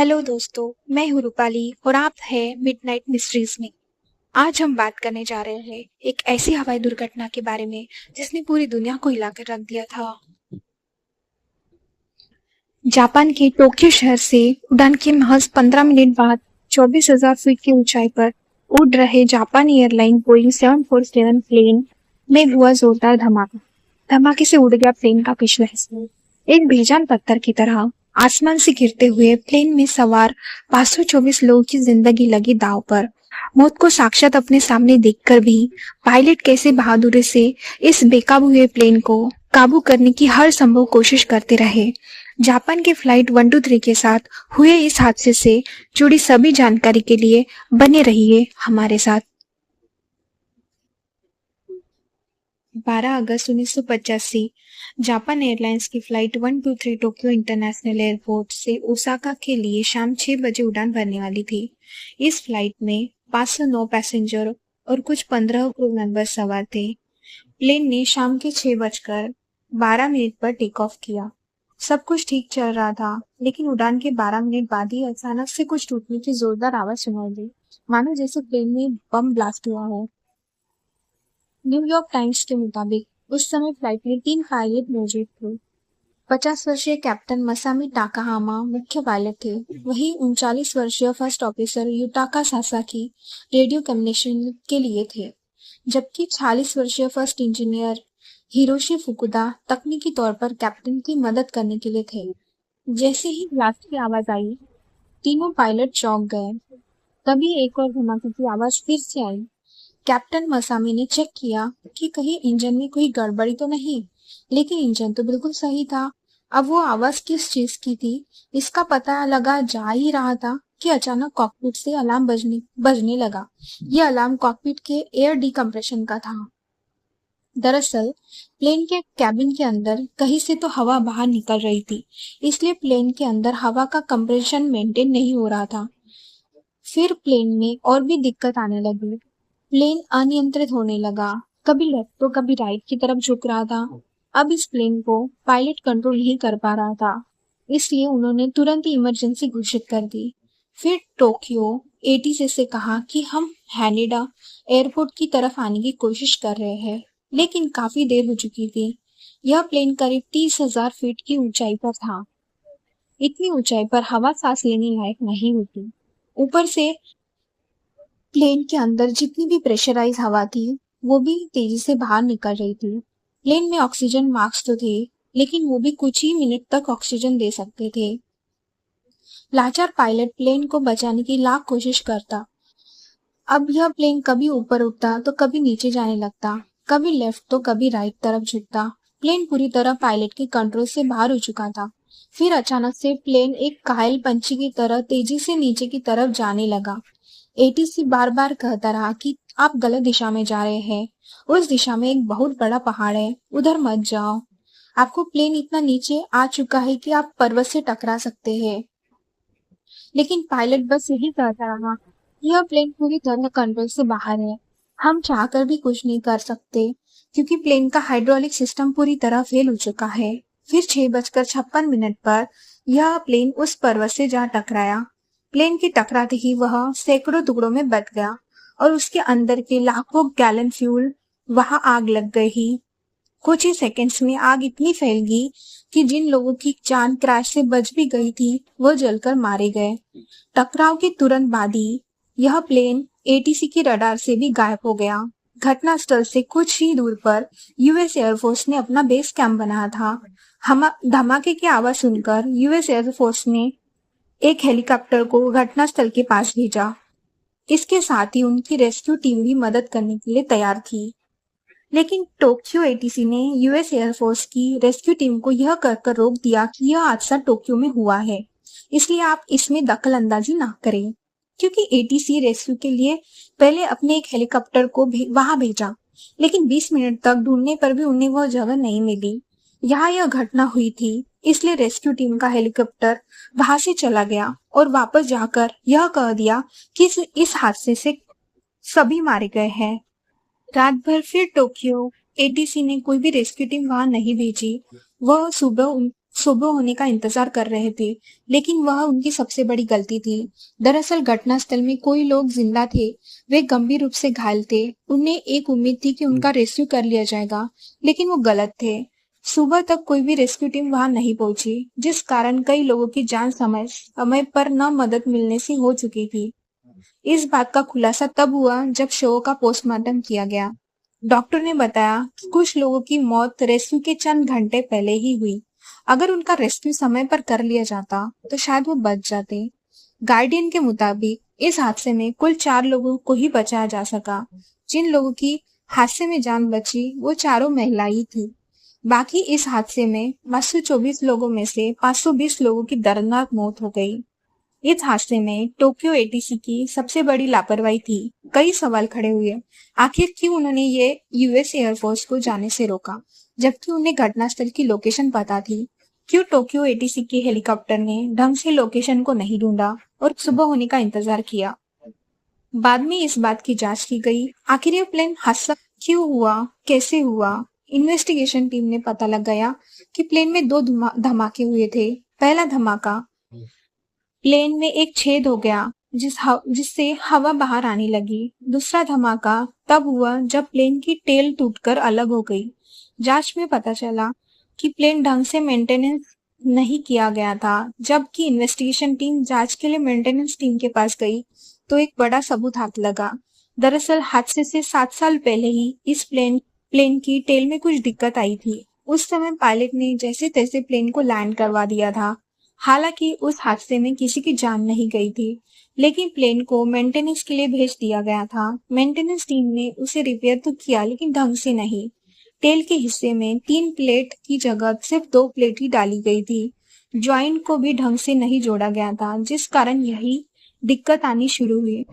Hello दोस्तों, मैं हूँ रूपाली और आप हैं मिडनाइट मिस्ट्रीज में। आज हम बात करने जा रहे हैं एक ऐसी हवाई दुर्घटना के बारे में जिसने पूरी दुनिया को हिलाकर रख दिया था। जापान के टोक्यो शहर से उड़ान के महज 15 मिनट बाद 24,000 फीट की ऊंचाई पर उड़ रहे जापान एयरलाइन बोइंग 747 प्लेन में हुआ जोरदार धमाका। धमाके से उड़ गया प्लेन का पिछला हिस्सा। एक बेजान पत्थर की तरह आसमान से गिरते हुए प्लेन में सवार 524 लोगों की जिंदगी लगी दांव पर। मौत को साक्षात अपने सामने देखकर भी पायलट कैसे बहादुरी से इस बेकाबू हुए प्लेन को काबू करने की हर संभव कोशिश करते रहे। जापान के फ्लाइट 123 के साथ हुए इस हादसे से जुड़ी सभी जानकारी के लिए बने रहिए हमारे साथ। 12 अगस्त 1985 जापान एयरलाइंस की फ्लाइट 123 टोक्यो इंटरनेशनल एयरपोर्ट से ओसाका के लिए शाम 6 बजे उड़ान भरने वाली थी। इस फ्लाइट में 509 पैसेंजर और कुछ 15 क्रू मेंबर सवार थे। प्लेन ने शाम के 6:12 पर टेक ऑफ किया। सब कुछ ठीक चल रहा था, लेकिन उड़ान के 12 मिनट बाद ही अचानक से कुछ टूटने की जोरदार आवाज सुनाई दी, मानो जैसे प्लेन में बम ब्लास्ट हुआ हो। न्यूयॉर्क टाइम्स के मुताबिक उस समय फ्लाइट में 3 पायलट मौजूद थे। 50 वर्षीय कैप्टन मसामी टाकाहामा मुख्य पायलट थे। वहीं 39 वर्षीय first officer Yutaka Sasaki radio communication के लिए थे, जबकि 40 वर्षीय फर्स्ट इंजीनियर हिरोशी फुकुदा तकनीकी तौर पर कैप्टन की मदद करने के लिए थे। जैसे ही ब्लास्ट की आवाज आई, तीनों पायलट चौंक गए। तभी एक और धमाके की आवाज फिर से आई। कैप्टन मसामी ने चेक किया कि कहीं इंजन में कोई गड़बड़ी तो नहीं, लेकिन इंजन तो बिल्कुल सही था। अब वो आवाज किस चीज की थी, इसका पता लगा जा ही रहा था कि अचानक कॉकपिट से अलार्म बजने लगा। ये अलार्म कॉकपिट के एयर डिकम्प्रेशन का था। दरअसल प्लेन के कैबिन के अंदर कहीं से तो हवा बाहर निकल रही थी, इसलिए प्लेन के अंदर हवा का कंप्रेशन मेंटेन नहीं हो रहा था। फिर प्लेन में और भी दिक्कत आने लगी। प्लेन अनियंत्रित होने लगा, कभी लेफ्ट तो कभी राइट की तरफ झुक रहा था। अब इस प्लेन को पायलट कंट्रोल नहीं कर पा रहा था, इसलिए उन्होंने तुरंत ही इमरजेंसी घोषित कर दी। फिर टोक्यो एटीसी से कहा कि हम हैनेडा एयरपोर्ट की तरफ आने की कोशिश कर रहे हैं, लेकिन काफी देर हो चुकी थी। यह प्लेन करीब 30,000 फीट की ऊंचाई पर था। इतनी ऊंचाई पर हवा सांस लेने लायक नहीं होती। ऊपर से प्लेन के अंदर जितनी भी प्रेशराइज हवा थी, वो भी तेजी से बाहर निकल रही थी। प्लेन में ऑक्सीजन मास्क तो थे, लेकिन वो भी कुछ ही मिनट तक ऑक्सीजन दे सकते थे। लाचार पायलट प्लेन को बचाने की लाख कोशिश करता। अब यह प्लेन कभी ऊपर उठता तो कभी नीचे जाने लगता, कभी लेफ्ट तो कभी राइट तरफ झुकता। प्लेन पूरी तरह पायलट के कंट्रोल से बाहर हो चुका था। फिर अचानक से प्लेन एक घायल पंछी की तरह तेजी से नीचे की तरफ जाने लगा। एटीसी बार बार कहता रहा कि आप गलत दिशा में जा रहे हैं, उस दिशा में एक बहुत बड़ा पहाड़ है, उधर मत जाओ। आपको प्लेन इतना नीचे आ चुका है कि आप पर्वत से टकरा सकते हैं। लेकिन पायलट बस यही कहता रहा, यह प्लेन पूरी तरह कंट्रोल से बाहर है, हम चाहकर भी कुछ नहीं कर सकते, क्योंकि प्लेन का हाइड्रोलिक सिस्टम पूरी तरह फेल हो चुका है। फिर 6:56 पर यह प्लेन उस पर्वत से जा टकराया। प्लेन के टकराते ही वह सैकड़ों टुकड़ों में बट गया और उसके अंदर के लाखों गैलन फ्यूल वहां आग लग गई। कुछ ही सेकंड्स में आग इतनी फैल गई कि जिन लोगों की जान क्रैश से बच भी गई थी, वो जलकर मारे गए। टकराव के तुरंत बाद ही यह प्लेन एटीसी की रडार से भी गायब हो गया। घटनास्थल से कुछ ही दूर पर यूएस एयरफोर्स ने अपना बेस कैंप बनाया था। धमाके की आवाज सुनकर यूएस एयरफोर्स ने एक हेलीकॉप्टर को घटनास्थल के पास भेजा। इसके साथ ही उनकी रेस्क्यू टीम भी मदद करने के लिए तैयार थी। लेकिन टोक्यो एटीसी ने यूएस एयरफोर्स की रेस्क्यू टीम को यह कहकर रोक दिया कि यह हादसा टोक्यो में हुआ है, इसलिए आप इसमें दखल अंदाजी ना करें, क्योंकि एटीसी रेस्क्यू के लिए पहले अपने एक हेलीकॉप्टर को वहां भेजा, लेकिन 20 मिनट तक ढूंढने पर भी उन्हें वह जगह नहीं मिली। यहाँ यह घटना हुई थी, इसलिए रेस्क्यू टीम का हेलीकॉप्टर वहां से चला गया और वापस जाकर यह कह दिया कि इस हादसे से सभी मारे गए हैं। रात भर फिर टोक्यो एटीसी ने कोई भी रेस्क्यू टीम वहां नहीं भेजी। वह सुबह सुबह होने का इंतजार कर रहे थे, लेकिन वह उनकी सबसे बड़ी गलती थी। दरअसल घटनास्थल में कोई लोग जिंदा थे, वे गंभीर रूप से घायल थे। उन्हें एक उम्मीद थी कि उनका रेस्क्यू कर लिया जाएगा, लेकिन वो गलत थे। सुबह तक कोई भी रेस्क्यू टीम वहां नहीं पहुंची, जिस कारण कई लोगों की जान समय समय पर न मदद मिलने से हो चुकी थी। इस बात का खुलासा तब हुआ जब शव का पोस्टमार्टम किया गया। डॉक्टर ने बताया कि कुछ लोगों की मौत रेस्क्यू के चंद घंटे पहले ही हुई। अगर उनका रेस्क्यू समय पर कर लिया जाता, तो शायद वो बच जाते। गार्डियन के मुताबिक इस हादसे में कुल 4 लोगों को ही बचाया जा सका। जिन लोगों की हादसे में जान बची, वो चारों महिला ही थी। बाकी इस हादसे में 524 लोगों में से 520 लोगों की दर्दनाक मौत हो गई। इस हादसे में टोक्यो एटीसी की सबसे बड़ी लापरवाही थी। कई सवाल खड़े हुए। आखिर क्यों उन्होंने ये यूएस एयरफोर्स को जाने से रोका, जबकि उन्हें घटनास्थल की लोकेशन पता थी? क्यों टोक्यो एटीसी के हेलीकॉप्टर ने ढंग से लोकेशन को नहीं ढूंढा और सुबह होने का इंतजार किया? बाद में इस बात की जांच की गई, आखिर ये प्लेन हादसा क्यों हुआ, कैसे हुआ। इन्वेस्टिगेशन टीम ने पता लगाया कि प्लेन में 2 धमाके हुए थे। पहला धमाका प्लेन में एक छेद हो गया, जिससे हवा बाहर आने लगी। दूसरा धमाका तब हुआ जब प्लेन की टेल टूटकर अलग हो गई। जांच में पता चला कि प्लेन ढंग से मेंटेनेंस नहीं किया गया था। जबकि इन्वेस्टिगेशन टीम जांच के लिए मेंटेनेंस टीम के पास गई, तो एक बड़ा सबूत हाथ लगा। दरअसल हादसे से 7 साल पहले ही इस प्लेन की टेल में कुछ दिक्कत आई थी। उस समय पायलट ने जैसे तैसे प्लेन को लैंड करवा दिया था। हालांकि उस हादसे में किसी की जान नहीं गई थी, लेकिन प्लेन को मेंटेनेंस के लिए भेज दिया गया था। मेंटेनेंस टीम ने उसे रिपेयर तो किया, लेकिन ढंग से नहीं। टेल के हिस्से में 3 प्लेट की जगह सिर्फ 2 प्लेट ही डाली गई थी। जॉइंट को भी ढंग से नहीं जोड़ा गया था, जिस कारण यही दिक्कत आनी शुरू हुई।